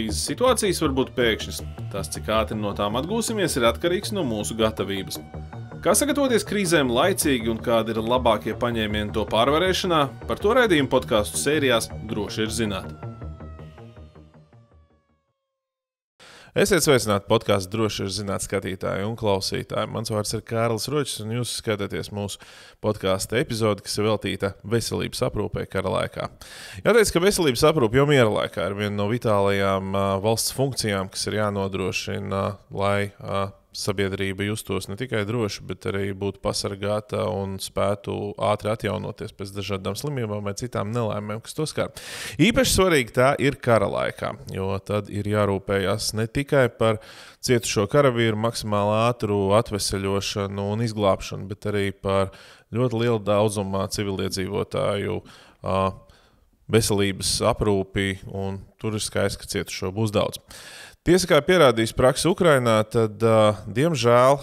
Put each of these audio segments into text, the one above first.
krīzes situācijas var būt pēkšņas. Tas, cik ātri no tām atgūsimies, ir atkarīgs no mūsu gatavības. Kā sagatavoties krīzēm laicīgi un kādi ir labākie paņēmieni to pārvarēšanā, par to raidījumu podcastu sērijās droši ir zināt. Esiet sveicināti podcastu droši ir zināt skatītāji un klausītāji. Mans vārds ir Kārlis Ročs, un jūs skatāties mūsu podkasta epizodi, kas ir veltīta veselības aprūpei kara laikā. Jāteic, ka veselības aprūpe jau miera laikā ir viena no vitālajām valsts funkcijām, kas ir jānodrošina, lai sabiedrība justos ne tikai droši, bet arī būtu pasargāta un spētu ātri atjaunoties pēc dažādām slimībām vai citām nelaimēm, kas to skar. Īpaši svarīgi tā ir kara laikā, jo tad ir jārūpējas ne tikai par cietušo karavīru maksimāli ātru atveseļošanu un izglābšanu, bet arī par ļoti lielu daudzumā civiliedzīvotāju veselības aprūpi, un tur ir skaisti, ka cietušo būs daudz. Tiesa, kā pierādījis praksa Ukrainā, tad, diemžēl,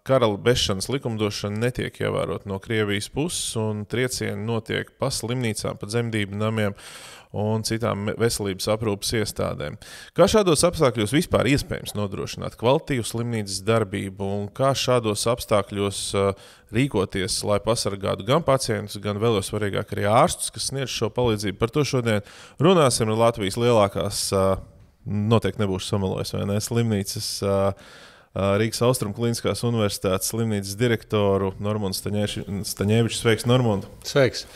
kara bešanas likumdošana netiek ievērot no Krievijas puses, un triecieni notiek pa slimnīcām, pa dzemdību namiem un citām veselības aprūpes iestādēm. Kā šādos apstākļos vispār iespējams nodrošināt kvalitīvu slimnīcas darbību, un kā šādos apstākļos rīkoties, lai pasargātu gan pacientus, gan vēl jau svarīgāk arī ārstus, kas sniedz šo palīdzību? Par to šodien runāsim ar Latvijas lielākās noteikti nebūšu samalojis, vai ne? Slimnīcas Rīgas Austrumu Kliniskās universitātes slimnīcas direktoru Normundu Staņeviču. Sveiks, Normundu! Sveiks!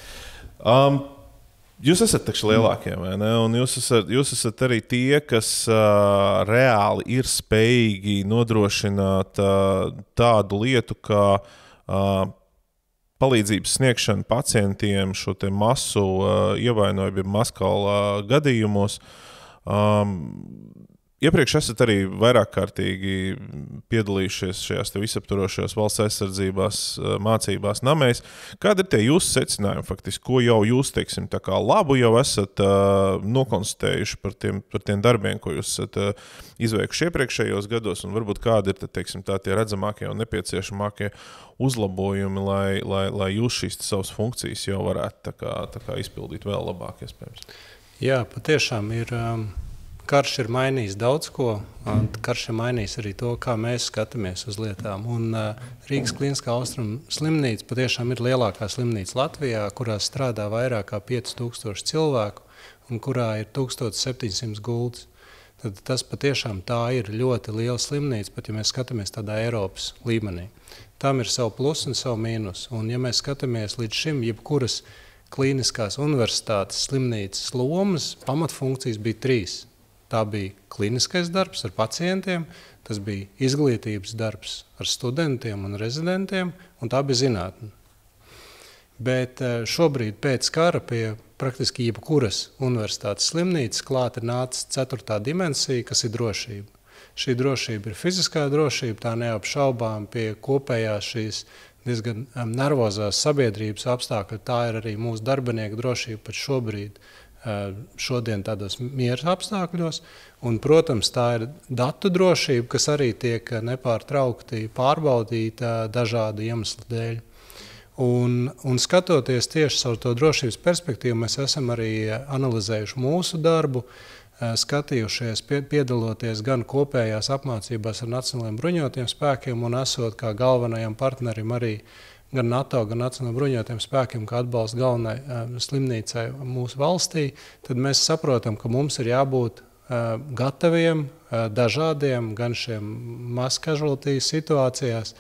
Jūs esat taču lielākie, vai ne? Un jūs esat arī tie, kas reāli ir spējīgi nodrošināt tādu lietu, kā palīdzības sniegšana pacientiem šo te masu ievainojumu maskala gadījumos. Iepriekš esat arī vairāk kārtīgi piedalījušies šajās te visaptvarošajās valsts aizsardzībās mācībās namēs. Kādi ir tie jūsu secinājumi faktiski, ko jau jūs, teiksim, tā kā labu jau esat nokonstatējuši par tiem darbiem, ko jūs esat izveikuši iepriekšējos gados, un varbūt kādi ir, teiksim, tā tie redzamākie un nepieciešamākie uzlabojumi, lai jūs šīs savas funkcijas jau varētu tā kā izpildīt vēl labāk, iespējams? Jā, patiešām ir, karš ir mainījis daudz ko, un karš ir mainījis arī to, kā mēs skatāmies uz lietām. Un Rīgas Kliniskā Austrumu slimnīca patiešām ir lielākā slimnīca Latvijā, kurā strādā vairāk kā 5000 cilvēku un kurā ir 1700 gultas. Tad tas patiešām tā ir ļoti liela slimnīca, pat ja mēs skatāmies tādā Eiropas līmenī. Tam ir savu plusu un savu mīnus. Un ja mēs skatāmies līdz šim, jebkuras kliniskās universitātes slimnīcas lomas, pamatfunkcijas bija 3. Tā bija kliniskais darbs ar pacientiem, tas bija izglītības darbs ar studentiem un rezidentiem, un tā bija zinātne. Bet šobrīd pēc kara pie praktiski jebkuras universitātes slimnīcas klāt ir nācis 4. dimensija, kas ir drošība. Šī drošība ir fiziskā drošība, tā neapšaubām pie kopējās šīs diezgan nervozās sabiedrības apstākļi. Tā ir arī mūsu darbinieku drošība pat šodien tādos miera apstākļos. Un, protams, tā ir datu drošība, kas arī tiek nepārtraukti pārbaudīta dažādu iemeslu dēļ. Un skatoties tieši caur to drošības perspektīvu, mēs esam arī analizējuši mūsu darbu, skatījušies, piedaloties gan kopējās apmācībās ar Nacionālajiem bruņotajiem spēkiem un esot kā galvenajam partnerim arī gan NATO, gan Nacionālajiem bruņotajiem spēkiem, kā atbalsts galvenai slimnīcai mūsu valstī, tad mēs saprotam, ka mums ir jābūt gataviem dažādiem, gan šiem mass casualty situācijās,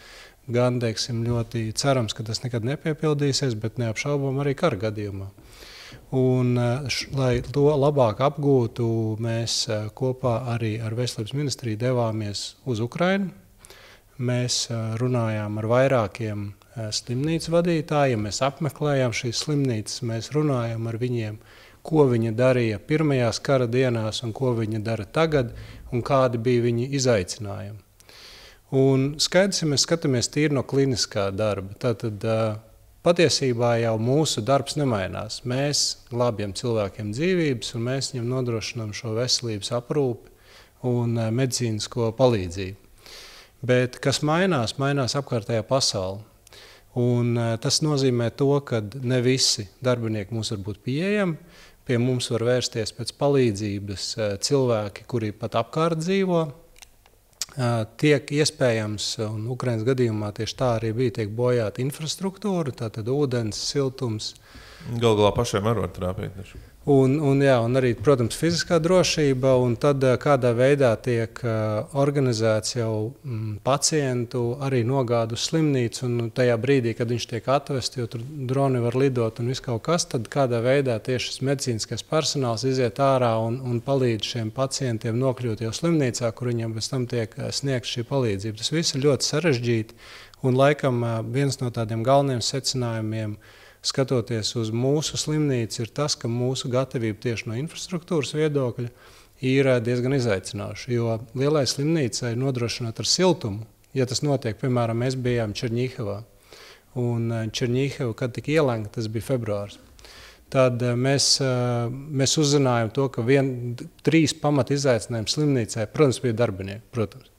gan, teiksim, ļoti cerams, ka tas nekad nepiepildīsies, bet neapšaubām arī kara gadījumā. Un, lai to labāk apgūtu, mēs kopā arī ar Veselības ministriju devāmies uz Ukrainu. Mēs runājām ar vairākiem slimnīcu vadītājiem, mēs apmeklējām šīs slimnīcas, mēs runājām ar viņiem, ko viņi darīja pirmajās kara dienās un ko viņi dara tagad, un kādi bija viņi izaicinājumi. Un skaidrs, ja mēs skatāmies tīri no kliniskā darba, tātad patiesībā jau mūsu darbs nemainās. Mēs glābjam cilvēkiem dzīvības un mēs viņam nodrošinām šo veselības aprūpi un medicīnisko palīdzību. Bet kas mainās apkārtējā pasaule. Un tas nozīmē to, ka ne visi darbinieki mums var būt pieejami. pie mums var vērsties pēc palīdzības cilvēki, kuri pat apkārt dzīvo. Tiek iespējams, un Ukrainas gadījumā tieši tā arī bija, tiek bojāta infrastruktūra, tātad ūdens, siltums. Galā pašiem var trāpīt. Un arī, protams, fiziskā drošība, un tad kādā veidā tiek organizēts jau pacientu arī nogādu uz slimnīcu, un tajā brīdī, kad viņš tiek atvests, jo tur droni var lidot un viss kaut kas, tad kādā veidā tieši šis medicīniskais personāls iziet ārā un palīdz šiem pacientiem nokļūt jau slimnīcā, kur viņiem pēc tam tiek sniegta šī palīdzība. Tas viss ir ļoti sarežģīti, un laikam viens no tādiem galvenajiem secinājumiem, skatoties uz mūsu slimnīcu, ir tas, ka mūsu gatavība tieši no infrastruktūras viedokļa ir diezgan izaicinoša. Jo lielai slimnīcai nodrošināt ar siltumu, ja tas notiek, piemēram, mēs bijām Čerņīhevā, un Čerņīheva, kad tika ielēgta, tas bija februārs. Tad mēs uzzinājām to, ka 3 pamat izaicinājumi slimnīcai, protams, bija darbinieki, protams.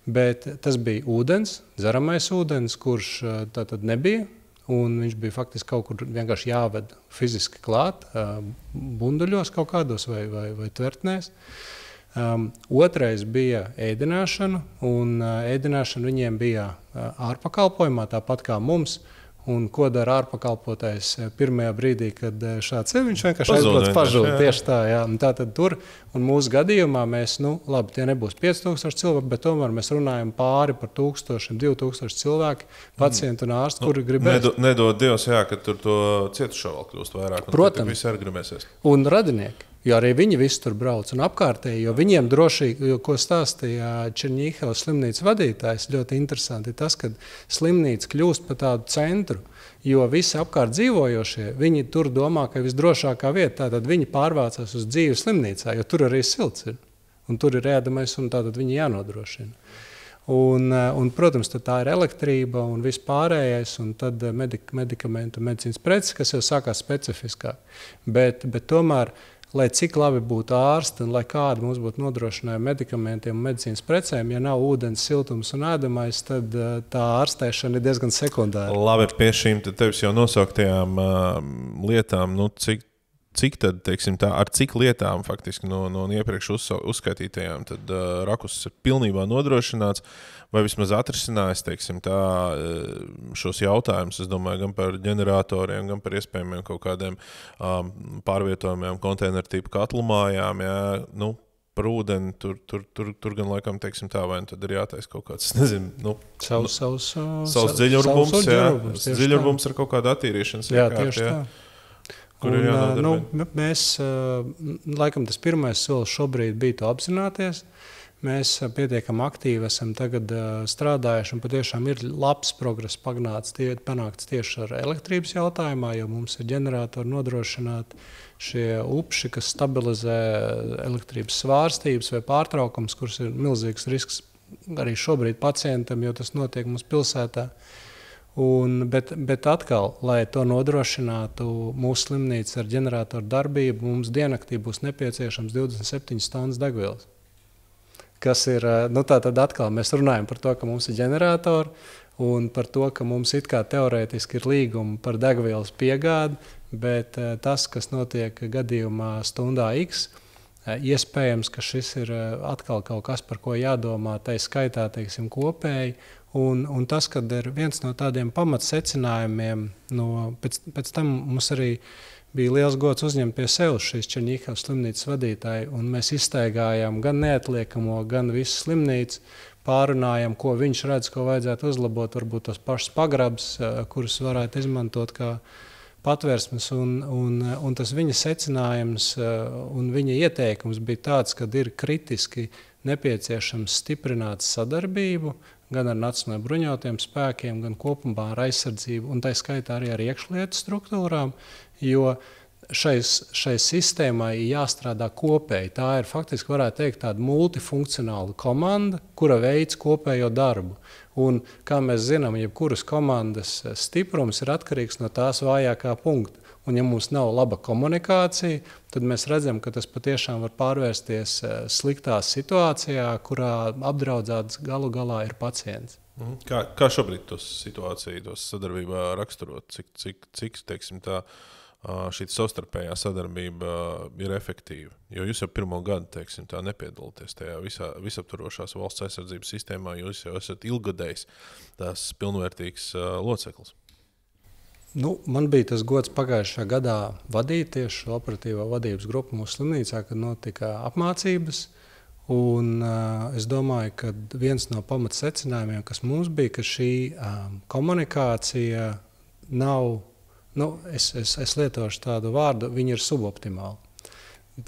Bet tas bija ūdens, dzeramais ūdens, kurš tātad nebija. Un viņš bija faktiski kaut kur vienkārši jāved fiziski klāt, bunduļos kaut kādos vai tvertnēs. Otrais bija ēdināšana, un ēdināšana viņiem bija ārpakalpojumā, tāpat kā mums. Un ko dara ārpakalpotājs pirmajā brīdī, kad šāds ir, viņš vienkārši aizbrauc pazūd. Tieši tā, jā. Un tātad tur, un mūsu gadījumā mēs, labi, tie nebūs 5000 cilvēki, bet tomēr mēs runājam pāri par 1000, 2000 cilvēki, pacientu un ārstu, kuri gribēs. Nedod Dievs, jā, ka tur to cietušo vēl kļūst vairāk. Protams. Visi arī gribēsies. Un radinieki. Jo arī viņi visi tur brauc un apkārtēji, jo viņiem drošīgi, ko stāstīja Čerņīhevas slimnīcas vadītājs, ļoti interesanti ir tas, ka slimnīca kļūst par tādu centru, jo visi apkārt dzīvojošie, viņi tur domā, ka visdrošākā vieta, tātad viņi pārvācās uz dzīvi slimnīcā, jo tur arī silts ir, un tur ir ēdamais, un tātad viņi jānodrošina. Un protams, tā ir elektrība un viss pārējais, un tad medikamentu, medicīnas preces, kas jau sākās specifiskāk. Bet tomēr, lai cik labi būtu ārsti un lai kādi mums būtu nodrošinājumi medikamentiem un medicīnas precēm, ja nav ūdens, siltums un ēdamais, tad tā ārstēšana ir diezgan sekundāra. Labi, pie šīm tevis jau nosauktajām lietām, cik tad, teiksim tā, ar cik lietām faktiski no iepriekš uzskaitītajām, tad Rakus ir pilnībā nodrošināts vai vismaz atrisinājis, teiksim tā, šos jautājumus, es domāju, gan par ģeneratoriem, gan par iespējamiem kaut kādiem pārvietojumiem konteineru tipu katlumājām, jā, par ūdeni, tur gan laikam, teiksim tā, vai tad ir jātais kaut kāds, nezinu, savs dziļurbums, jā, dziļurbums ar kaut kādu attīrīšanas iekārtu, tieši tā. Mēs, laikam tas pirmais solis šobrīd bija to apzināties. Mēs pietiekami aktīvi esam tagad strādājuši un patiešām ir labs progress panākts tieši ar elektrības jautājumā, jo mums ir ģeneratori nodrošināti šie upši, kas stabilizē elektrības svārstības vai pārtraukums, kurš ir milzīgs risks arī šobrīd pacientam, jo tas notiek mums pilsētā. Bet atkal, lai to nodrošinātu mūsu slimnīca ar ģeneratoru darbību, mums diennaktī būs nepieciešams 27 tonnas degvielas. Kas ir, tātad atkal mēs runājam par to, ka mums ir ģeneratori un par to, ka mums it kā teorētiski ir līgumi par degvielas piegādi, bet tas, kas notiek gadījumā stundā X, iespējams, ka šis ir atkal kaut kas, par ko jādomā, tai skaitā, teiksim, kopēji. Un tas, kad ir viens no tādiem pamatsecinājumiem, pēc tam mums arī bija liels gods uzņemt pie sevis šīs Čerņīhevas slimnīcas vadītāji, un mēs izstaigājām gan neatliekamo, gan visu slimnīcu, pārunājām, ko viņš redz, ko vajadzētu uzlabot, varbūt tos pašus pagrabus, kurus varētu izmantot kā patvērsmes, un tas viņa secinājums un viņa ieteikums bija tāds, ka ir kritiski nepieciešams stiprināt sadarbību gan ar Nacionālajiem bruņotajiem spēkiem, gan kopumā ar aizsardzību, un tā skaitā arī ar iekšlietu struktūrām, jo šai sistēmai jāstrādā kopēji. Tā ir faktiski, varētu teikt, tāda multifunkcionāla komanda, kura veids kopējo darbu. Un, kā mēs zinām, jebkuras komandas stiprums ir atkarīgs no tās vājākā punkta. Un, ja mums nav laba komunikācija, tad mēs redzam, ka tas patiešām var pārvērsties sliktā situācijā, kurā apdraudēts galu galā ir pacients. Kā šobrīd tos situāciju, tos sadarbībā raksturot? Cik teiksim tā, šī savstarpējā sadarbība ir efektīva. Jo jūs jau pirmo gadu, teiksim, tā nepiedalāties tajā visaptvarošās valsts aizsardzības sistēmā, jūs jau esat ilggadējs tās pilnvērtīgs loceklis. Nu, man bija tas gods pagājušajā gadā vadīt tieši operatīvo vadības grupu mūsu slimnīcā, kad notika apmācības. Un, es domāju, ka viens no pamatsecinājumiem, kas mums bija, ka šī komunikācija nav, es lietošu tādu vārdu, viņa ir suboptimāla.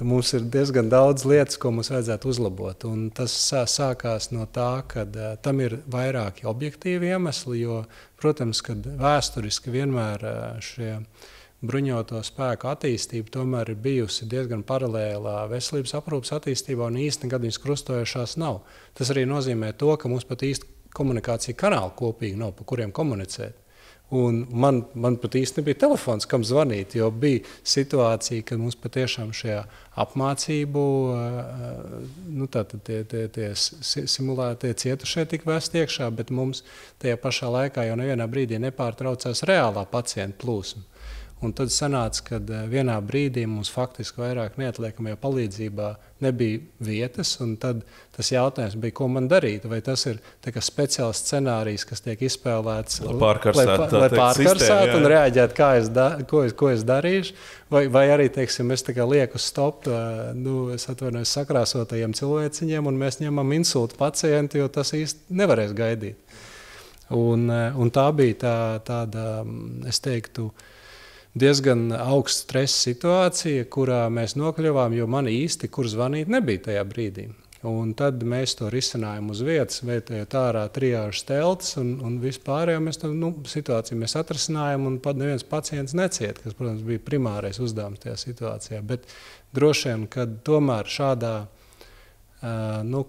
Mums ir diezgan daudz lietas, ko mums vajadzētu uzlabot. Un tas sākās no tā, ka tam ir vairāki objektīvi iemesli, jo, protams, kad vēsturiski vienmēr šie bruņoto spēku attīstība tomēr ir bijusi diezgan paralēlā veselības aprūpes attīstībā, un īsti nekad viņas krustojušās nav. Tas arī nozīmē to, ka mums pat īsti komunikācija kanāli kopīgi nav, pa kuriem komunicēt. Un man pat īsti nebija telefons, kam zvanīt, jo bija situācija, kad mums patiešām šajā apmācību tie simulētie cietušie tika vesti iekšā, bet mums tajā pašā laikā jau nevienā brīdī nepārtraucās reālā pacienta plūsma. Un tad sanāca, ka vienā brīdī mums faktiski vairāk neatliekamajā palīdzībā nebija vietas, un tad tas jautājums bija, ko man darīt. Vai tas ir speciāls scenārijs, kas tiek izspēlēts, lai pārkarsētu un reaģētu, ko es darīšu, vai arī, teiksim, es lieku stop, es atvainojos sakrāsotajiem cilvēciņiem, un mēs ņemam insultu pacientu, jo tas īsti nevarēs gaidīt. Un tā bija tāda, es teiktu, diezgan augsts stresa situācija, kurā mēs nokļuvām, jo man īsti, kur zvanīt, nebija tajā brīdī. Un tad mēs to risinājām uz vietas, vietējot ārā triāžas teltis, un vispārējo mēs to situāciju mēs atrisinājām, un pat neviens pacients neciet, kas, protams, bija primārais uzdevums tajā situācijā. Bet droši vien, kad tomēr šādā,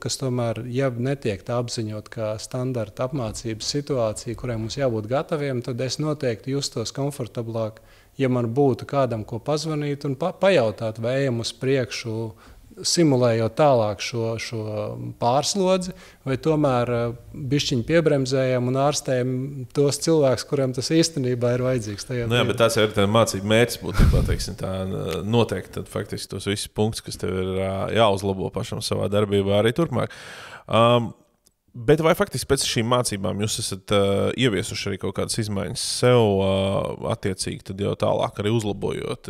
kas tomēr, ja netiek tā apziņot kā standarta apmācības situācija, kurai mums jābūt gataviem, tad es noteikti justos komfortablāk, ja man būtu kādam, ko pazvanīt un pajautāt, vai ejam uz priekšu, simulējot tālāk šo pārslodzi, vai tomēr bišķiņi piebremzējam un ārstējam tos cilvēkus, kuriem tas īstenībā ir vajadzīgs. Bet tas ir mācību mērķis būtībā, teiksim, tā noteikti tad faktiski tos visus punktus, kas tev ir jāuzlabo pašam savā darbībā arī turpmāk. Bet vai faktiski pēc šīm mācībām jūs esat ieviesuši arī kaut kādas izmaiņas sev attiecīgi, tad jau tālāk arī uzlabojot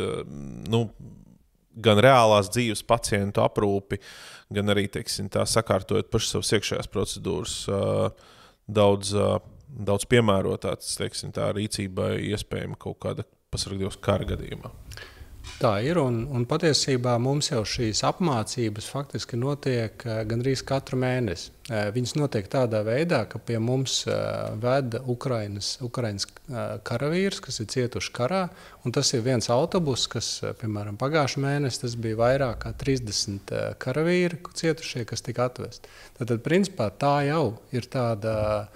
gan reālās dzīves pacientu aprūpi, gan arī, teiksim, tā sakārtojot pašas savas iekšējās procedūras daudz piemērotātas, teiksim, tā rīcībai iespējama kaut kāda pasargdījos kara gadījumā? Tā ir, un patiesībā mums jau šīs apmācības faktiski notiek gandrīz katru mēnesi. Viņas notiek tādā veidā, ka pie mums veda Ukrainas karavīrs, kas ir cietuši karā, un tas ir viens autobus, kas, piemēram, pagājušā mēnesi, tas bija vairāk kā 30 karavīri cietušie, kas tika atvesti. Tātad, principā, tā jau ir tāda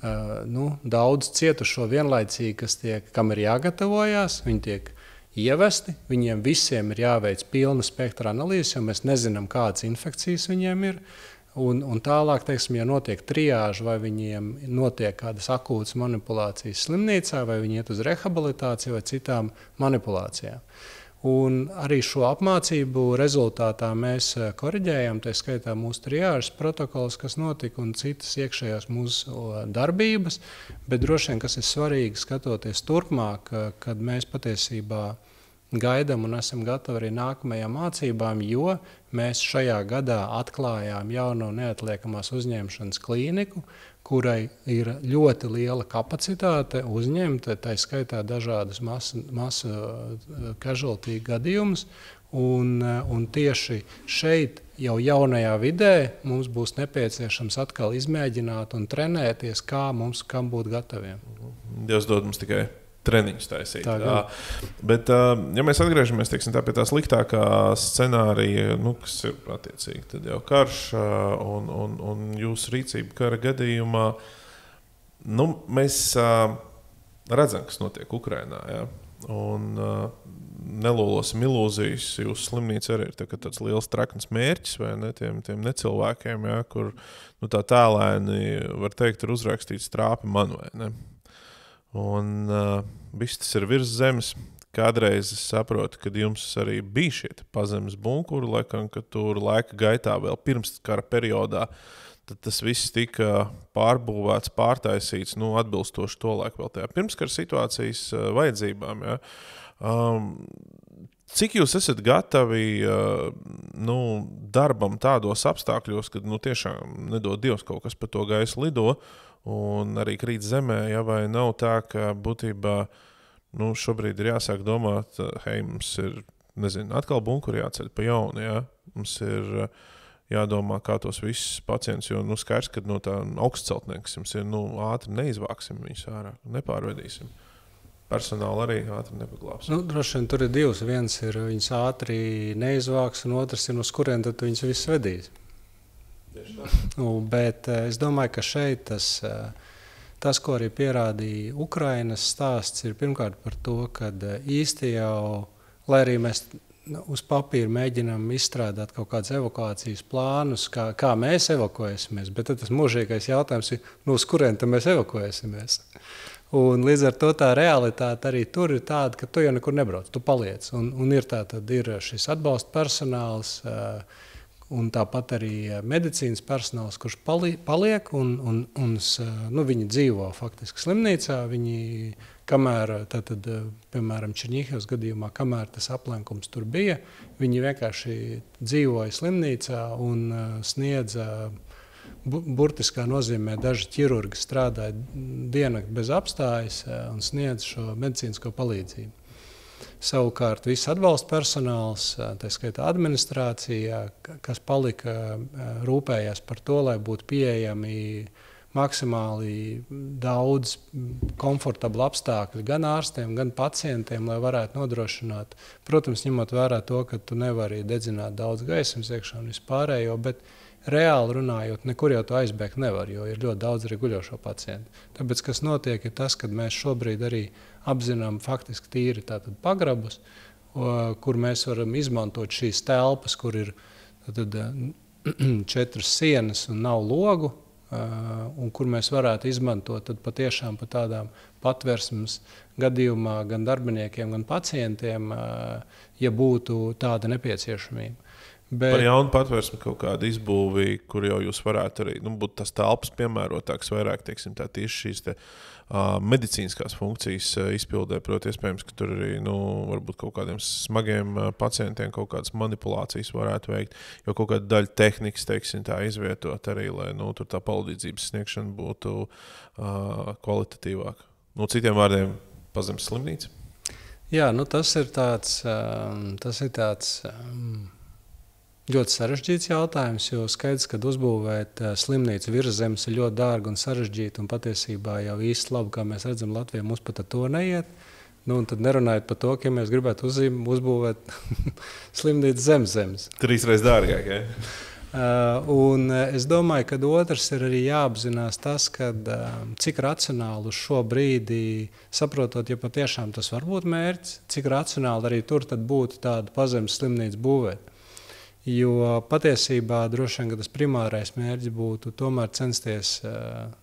daudz cietušo vienlaicīgi, kam ir jāgatavojās, viņi tiek ievesti, viņiem visiem ir jāveic pilna spektra analīzes, jo mēs nezinām, kādas infekcijas viņiem ir. Un tālāk, teiksim, ja notiek triāža, vai viņiem notiek kādas akūtas manipulācijas slimnīcā, vai viņi iet uz rehabilitāciju vai citām manipulācijām. Un arī šo apmācību rezultātā mēs koriģējam, tā skaitā mūsu triāžas protokols, kas notika, un citas iekšējās mūsu darbības, bet droši vien, kas ir svarīgi skatoties turpmāk, kad mēs patiesībā gaidām un esam gatavi arī nākamajām mācībām, jo mēs šajā gadā atklājām jauno neatliekamās uzņemšanas klīniku, kurai ir ļoti liela kapacitāte uzņemt, tā skaitā dažādas masu casualty gadījumus, un tieši šeit jau jaunajā vidē mums būs nepieciešams atkal izmēģināt un trenēties, kam būt gataviem. Dievs dod mums tikai treniņus taisīt. Bet, ja mēs atgriežamies, teiksim, pie tā sliktākā scenārija, kas ir attiecīgi, tad jau karš un jūsu rīcība kara gadījumā, mēs redzam, kas notiek Ukrainā. Ja? Un nelolosim ilūzijas, jūsu slimnīca arī ir tāds liels trakns mērķis, vai ne, tiem necilvēkiem, ja, kur tā tēlēni, var teikt, ir uzrakstīts trāpi man, vai ne? Un viss tas ir virs zemes. kādreiz es saprotu, kad jums arī bija šie pazemes bunkuri, laikam, ka tur laika gaitā vēl pirms kara periodā, tad tas viss tika pārbūvēts, pārtaisīts, atbilstoši to laiku vēl tajā pirmskara situācijas vajadzībām. Ja? Cik jūs esat gatavi darbam tādos apstākļos, kad tiešām nedod Dievs kaut kas pa to gaisu lido un arī krīt zemē, ja vai nav tā, ka būtībā šobrīd ir jāsāk domāt, hei, mums ir, atkal bunkuri jāceļ pa jaunu, ja? Mums ir jādomā, kā tos visus pacientus, jo skaidrs, ka no tā augstceltnieks jums ir, ātri neizvāksim viņus ārā, nepārvedīsim. Personāli arī ātri nepaglābs. Droši vien tur ir divas. Viens ir viņas ātri neizvāks, un otrs ir uz kurien tad viņas viss vedīs. Bet es domāju, ka šeit tas, ko arī pierādīja Ukrainas stāsts, ir pirmkārt par to, ka īsti jau, lai arī mēs uz papīra mēģinām izstrādāt kaut kādus evakuācijas plānus, kā mēs evakuēsimies, bet tad tas mūžīgais jautājums ir, uz kurien tad mēs evakuēsimies. Un līdz ar to tā realitāte arī tur ir tāda, ka tu jau nekur nebrauc, tu paliec. Un ir šis atbalsta personāls, un tāpat arī medicīnas personāls, kurš paliek, un viņi dzīvo faktiski slimnīcā. Viņi, kamēr, piemēram, Čerņihivas gadījumā, kamēr tas aplenkums tur bija, viņi vienkārši dzīvoja slimnīcā un sniedza, burtiskā nozīmē, daži ķirurgi strādāja diennakti bez apstājas un sniedz šo medicīnisko palīdzību. Savukārt viss atbalsta personāls, tā skaitā administrācijā, kas palika, rūpējās par to, lai būtu pieejami maksimāli daudz komfortablu apstākļu gan ārstiem, gan pacientiem, lai varētu nodrošināt, protams, ņemot vērā to, ka tu nevari dedzināt daudz gaismas iekšā un vispārējo, bet reāli runājot, nekur jau to aizbēgt nevar, jo ir ļoti daudz arī guļošo pacientu. Tāpēc, kas notiek, ir tas, ka mēs šobrīd arī apzinām faktiski tīri tātad pagrabus, kur mēs varam izmantot šīs telpas, kur ir 4 sienas un nav logu, un kur mēs varētu izmantot tad patiešām pa tādām patversmes gadījumā gan darbiniekiem, gan pacientiem, ja būtu tāda nepieciešamība. Par jaunu patvērsmi kaut kādu izbūvi, kur jau jūs varētu arī būt tas telpas piemērotāks, vairāk, teiksim, tā tieši šīs medicīniskās funkcijas izpildē, proti, iespējams, ka tur arī, varbūt kaut kādiem smagiem pacientiem kaut kādas manipulācijas varētu veikt, jo kaut kāda daļa tehnikas, teiksim, tā izvietot arī, lai, tur tā palīdzības sniegšana būtu kvalitatīvāka. Citiem vārdiem, pazemes slimnīca? Jā, tas ir tāds ļoti sarežģīts jautājums, jo skaidrs, ka uzbūvēt slimnīcu virs zemes ir ļoti dārgi un sarežģīti, un patiesībā jau īsti labi, kā mēs redzam, Latvijā mums pat ar to neiet. Un tad nerunājot par to, ka mēs gribētu uzbūvēt slimnīcu zem zemes. 3 reizes dārgāk, ja? Un es domāju, ka otrs ir arī jāapzinās tas, ka cik racionāli uz šo brīdi, saprotot, ja patiešām tas var būt mērķis, cik racionāli arī tur tad būtu tādu pazemes slimnīcu būvēt. Jo patiesībā droši vien, ka tas primārais mērķis būtu tomēr censties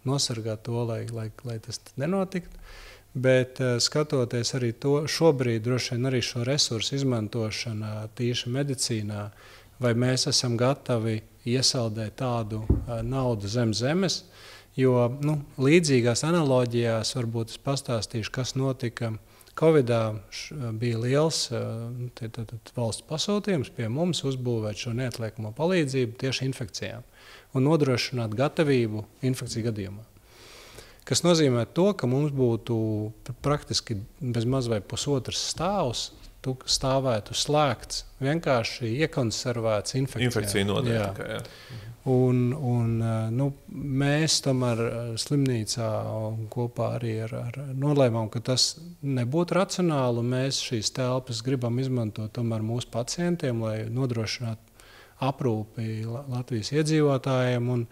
nosargāt to, lai tas nenotiktu. Bet skatoties arī to, šobrīd droši vien arī šo resursu izmantošana tīši medicīnā, vai mēs esam gatavi iesaldēt tādu naudu zem zemes, jo līdzīgās analoģijās varbūt es pastāstīšu, kas notika. Covidā bija liels valsts pasūtījums pie mums uzbūvēt šo neatliekamo palīdzību tieši infekcijām un nodrošināt gatavību infekciju gadījumā. Kas nozīmē to, ka mums būtu praktiski bez maz vai pusotrs stāvs, stāvētu slēgts, vienkārši iekonservēts infekcijām. Infekcija notiek, jā. Un mēs tomēr slimnīcā kopā arī ar nolēmām, ka tas nebūtu racionāli, un mēs šīs telpas gribam izmantot tomēr mūsu pacientiem, lai nodrošinātu aprūpi Latvijas iedzīvotājiem, un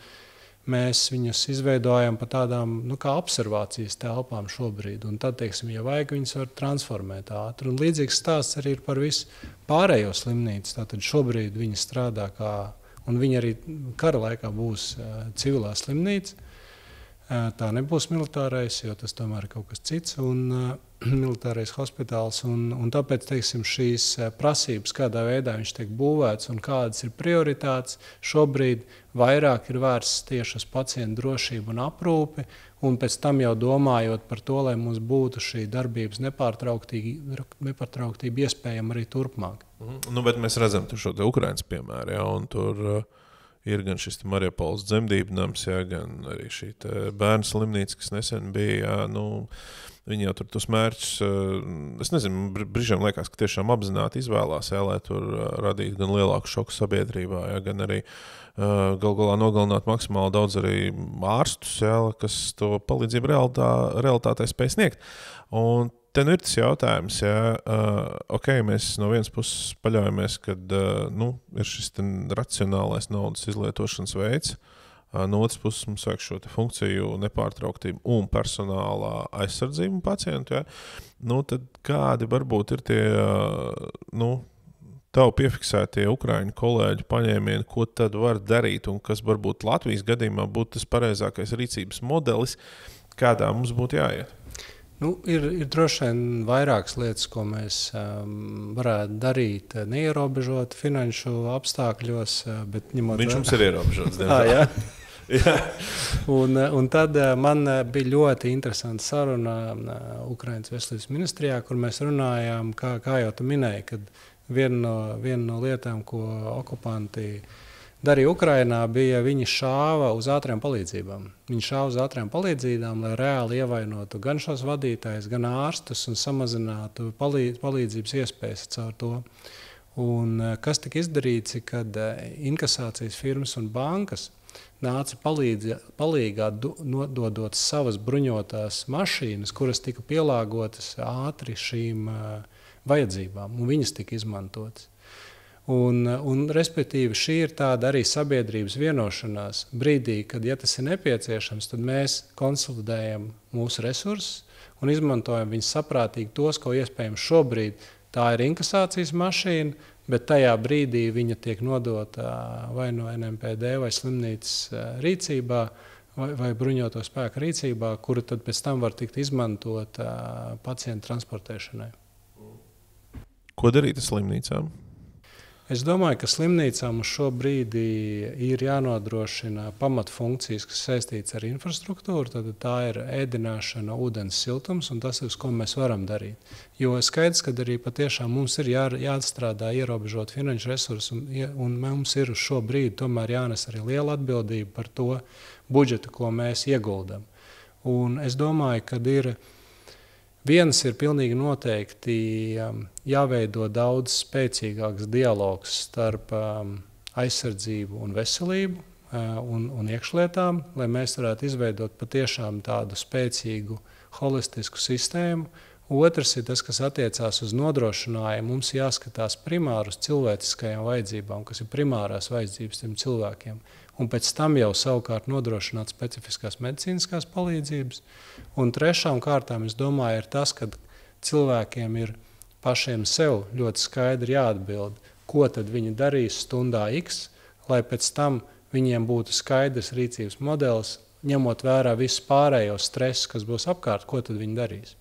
mēs viņus izveidojam pa tādām kā observācijas telpām šobrīd, un tad, teiksim, ja vajag, viņus var transformēt ātri. Un līdzīgs stāsts arī ir par visu pārējo slimnīcu, tātad šobrīd viņi strādā kā un viņi arī kara laikā būs civilā slimnīca. Tā nebūs militārais, jo tas tomēr ir kaut kas cits. Un militārais hospitāls, un tāpēc, teiksim, šīs prasības, kādā veidā viņš tiek būvēts un kādas ir prioritātes, šobrīd vairāk ir vērsts tieši uz pacientu drošību un aprūpi, un pēc tam jau domājot par to, lai mums būtu šī darbības nepārtrauktība iespējama arī turpmāk. Nu, bet mēs redzam šo te Ukrainas piemēru, ja, un tur ir gan šis Mariupoles dzemdību nams, ja, gan arī šī bērnu slimnīca, kas nesen bija, ja, nu, viņi jau tur tos mērķus, es nezinu, brīžiem liekas, ka tiešām apzināti izvēlās, ja, lai tur radītu gan lielāku šoku sabiedrībā, ja, gan arī gal galā nogalināt maksimāli daudz arī ārstus, ja, kas to palīdzību realitātei spēj sniegt. Un te nu ir tas jautājums, ja, mēs no vienas puses paļaujamies, kad ir šis racionālais naudas izlietošanas veids, no otras puses mums vajag šo funkciju nepārtrauktību un personālā aizsardzību pacientu, ja, tad kādi varbūt ir tie, tavu piefiksētie Ukraiņu kolēģu paņēmieni, ko tad var darīt un kas varbūt Latvijas gadījumā būtu tas pareizākais rīcības modelis, kādā mums būtu jāiet? Ir droši vien vairākas lietas, ko mēs varētu darīt neierobežot finanšu apstākļos, bet ņemot Viņš mums ir ierobežots, diemžēl. Jā. Un tad man bija ļoti interesanta saruna Ukrainas veselības ministrijā, kur mēs runājām, kā jau tu minēji, kad viena no lietām, ko okupanti darīja Ukrainā, bija viņi šāva uz ātrām palīdzībām. Viņi šāva uz ātrām palīdzībām, lai reāli ievainotu gan šos vadītājus, gan ārstus un samazinātu palīdzības iespējas caur to. Un kas tika izdarīts, kad inkasācijas firmas un bankas nāca palīgā nododot savas bruņotās mašīnas, kuras tika pielāgotas ātri šīm vajadzībām, un viņas tika izmantotas. Un respektīvi, šī ir tāda arī sabiedrības vienošanās. Brīdī, kad ja tas ir nepieciešams, tad mēs konsolidējam mūsu resursus un izmantojam viņus saprātīgi tos, ko iespējams šobrīd tā ir inkasācijas mašīna, bet tajā brīdī viņa tiek nodota vai no NMPD vai slimnīcas rīcībā vai bruņoto spēku rīcībā, kuru tad pēc tam var tikt izmantot pacientu transportēšanai. Ko darīt ar slimnīcām? Es domāju, ka slimnīcām uz šo brīdi ir jānodrošina pamatfunkcijas, kas saistītas ar infrastruktūru. Tad tā ir ēdināšana, ūdens siltums, un tas ir, uz ko mēs varam darīt. Jo skaidrs, ka arī patiešām mums ir jāatstrādā ierobežot finanšu resursus, un mums ir uz šo brīdi tomēr jānes arī liela atbildība par to budžetu, ko mēs ieguldam. Un es domāju, ka viens ir pilnīgi noteikti jāveido daudz spēcīgāks dialogs starp aizsardzību un veselību un iekšlietām, lai mēs varētu izveidot patiešām tādu spēcīgu, holistisku sistēmu. Otrs ir tas, kas attiecās uz nodrošinājumu. Mums jāskatās primāri uz cilvēciskajām vajadzībām, kas ir primārās vajadzības tiem cilvēkiem. Un pēc tam jau savukārt nodrošināt specifiskās medicīniskās palīdzības. Un trešām kārtām, es domāju, ir tas, ka cilvēkiem ir pašiem sev ļoti skaidri jāatbild, ko tad viņi darīs stundā X, lai pēc tam viņiem būtu skaidrs rīcības modelis, ņemot vērā visu pārējo stresu, kas būs apkārt, ko tad viņi darīs.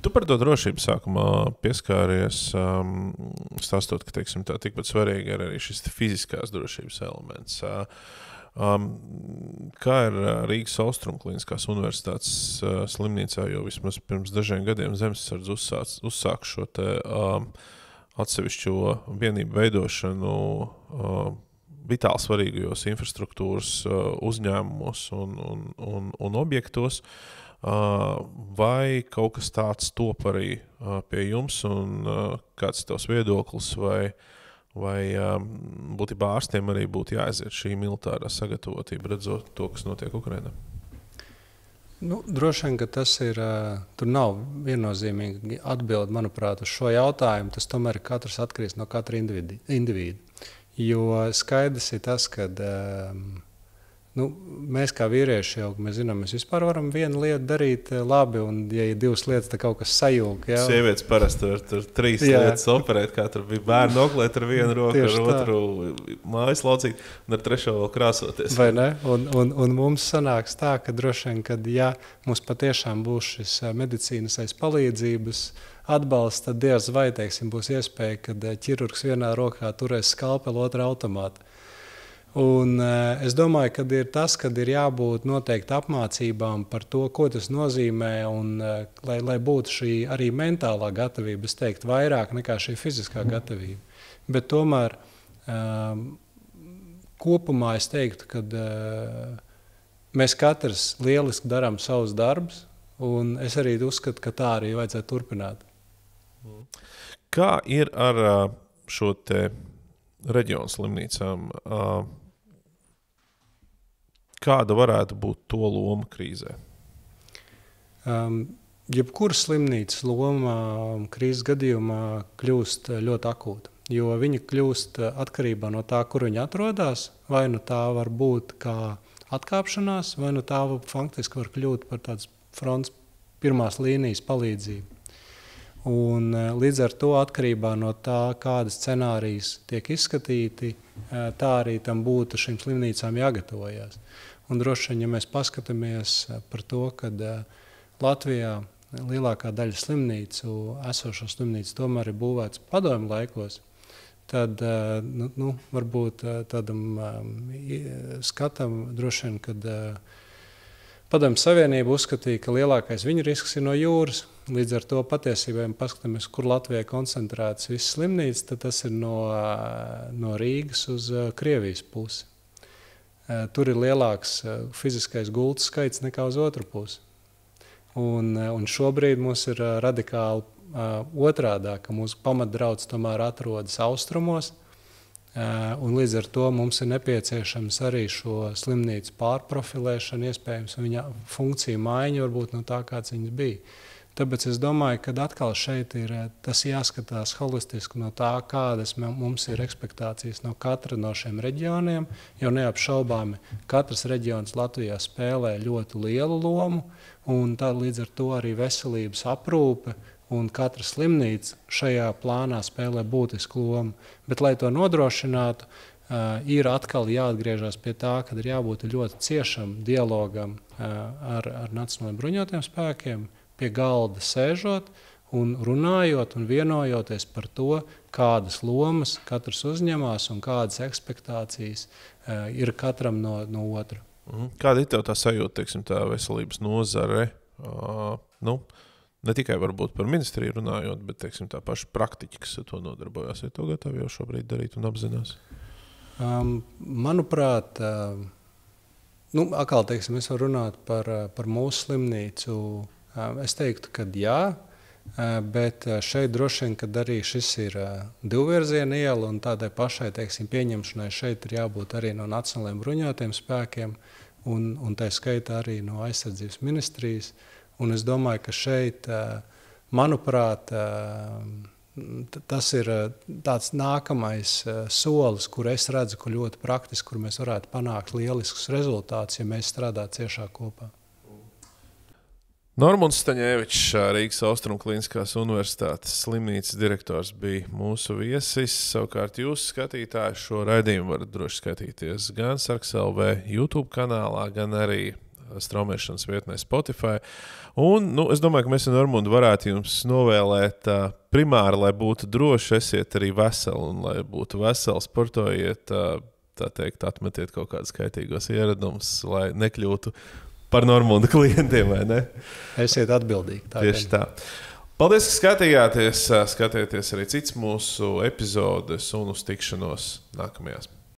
Tu par to drošību sākumā pieskāries, stāstot, ka tikpat svarīgi ir arī šis fiziskās drošības elements. Kā ir Rīgas Austrumu Kliniskās universitātes slimnīcā, jo vismaz pirms dažiem gadiem Zemesardze uzsāk šo te atsevišķo vienību veidošanu vitāli svarīgajos infrastruktūras uzņēmumos un objektos. Vai kaut kas tāds top arī pie jums un kāds tavs viedoklis vai būtībā ārstiem arī būtu jāaiziet šī militārā sagatavotība, redzot to, kas notiek Ukrainā? Droši vien, ka tas ir, tur nav viennozīmīgi atbildi, manuprāt, uz šo jautājumu. Tas tomēr katrs atkarīgs no katra individu. Jo skaidrs ir tas, ka mēs kā vīrieši jau mēs zinām, mēs vispār varam vienu lietu darīt labi, un ja ir divas lietas, tad kaut kas sajūg. Ja? Sievietes parasti var tur trīs lietas operēt, kā tur bija bērnu noklēt ar vienu roku, ar otru mājas laucīt, un ar trešo vēl krāsoties. Vai ne? Un mums sanāks tā, ka droši vien, kad ja mums patiešām būs šis medicīnas palīdzības atbalsts, tad diez vai, teiksim, būs iespēja, kad ķirurgs vienā rokā turēs skalpeli, otrā automātu. Un es domāju, ka ir tas, kad ir jābūt noteikti apmācībām par to, ko tas nozīmē, un lai būtu šī arī mentālā gatavība, es teiktu, vairāk nekā šī fiziskā gatavība. Bet tomēr kopumā es teiktu, ka mēs katrs lieliski darām savus darbus, un es arī uzskatu, ka tā arī vajadzētu turpināt. Kā ir ar šo te reģionu slimnīcām? Kāda varētu būt to loma krīzē? Jebkura slimnīcas loma krīzes gadījumā kļūst ļoti akūta, jo viņa kļūst atkarībā no tā, kur viņa atrodas, vai nu tā var būt kā atkāpšanās, vai nu tā faktiski var kļūt par tādas fronts pirmās līnijas palīdzību. Un līdz ar to atkarībā no tā, kādas scenārijas tiek izskatīti, tā arī tam būtu šīm slimnīcām jāgatavojas. Un droši vien, ja mēs paskatāmies par to, kad Latvijā lielākā daļa slimnīcu, esošo slimnīcu tomēr ir būvēts padomju laikos, tad varbūt tādam skatam droši vien, kad Padomju Savienība uzskatīja, ka lielākais viņa risks ir no jūras. Līdz ar to patiesībā, ja paskatāmies, kur Latvijā koncentrētas visas slimnīcas, tad tas ir no Rīgas uz Krievijas pusi. Tur ir lielāks fiziskais gultas skaits nekā uz otru pusi. Un šobrīd mums ir radikāli otrādā, ka mūsu pamatdraudz tomēr atrodas austrumos, un līdz ar to mums ir nepieciešams arī šo slimnīcu pārprofilēšanu, iespējams, un viņa funkciju maiņa varbūt no tā, kāds viņas bija. Tāpēc es domāju, ka atkal šeit ir tas jāskatās holistiski no tā, kādas mums ir ekspektācijas no katra no šiem reģioniem, jo neapšaubāmi katrs reģions Latvijā spēlē ļoti lielu lomu, un tā līdz ar to arī veselības aprūpe un katra slimnīca šajā plānā spēlē būtisku lomu. Bet, lai to nodrošinātu, ir atkal jāatgriežas pie tā, ka ir jābūt ļoti ciešam dialogam ar Nacionālajiem bruņotajiem spēkiem, pie galda sēžot un runājot un vienojoties par to, kādas lomas katrs uzņemās un kādas ekspektācijas ir katram no otra. Kāda ir tev tā sajūta, teiksim, tā veselības nozare? Ne tikai varbūt par ministriju runājot, bet teiksim, tā paša praktiķi, kas ar to nodarbojās, ir to gatavi jau šobrīd darīt un apzinās? Manuprāt, atkal teiksim, es varu runāt par mūsu slimnīcu. Es teiktu, ka jā, bet šeit droši vien, kad arī šis ir divvirziena iela un tādai pašai, teiksim, pieņemšanai šeit ir jābūt arī no Nacionālajiem bruņotajiem spēkiem un tā skaitā arī no aizsardzības ministrijas. Un es domāju, ka šeit, manuprāt, tas ir tāds nākamais solis, kur es redzu, ka ļoti praktiski, kur mēs varētu panākt lieliskus rezultātus, ja mēs strādātu ciešāk kopā. Normunds Staņevičs, Rīgas Austrumu Kliniskās universitātes slimnīcas direktors, bija mūsu viesis. Savukārt jūs, skatītāji, šo raidījumu varat droši skatīties gan Sarks.lv YouTube kanālā, gan arī straumēšanas vietnē Spotify. Un, es domāju, ka mēs ar Normundu varētu jums novēlēt primāri, lai būtu droši, esiet arī veseli, un lai būtu veseli, sportojiet, tā teikt, atmetiet kaut kādus kaitīgos ieradumus, lai nekļūtu par Normunda klientiem, vai ne? Esiet atbildīgi. Tieši tā. Paldies, ka skatījāties. Skatieties arī cits mūsu epizodes un uz tikšanos nākamajās.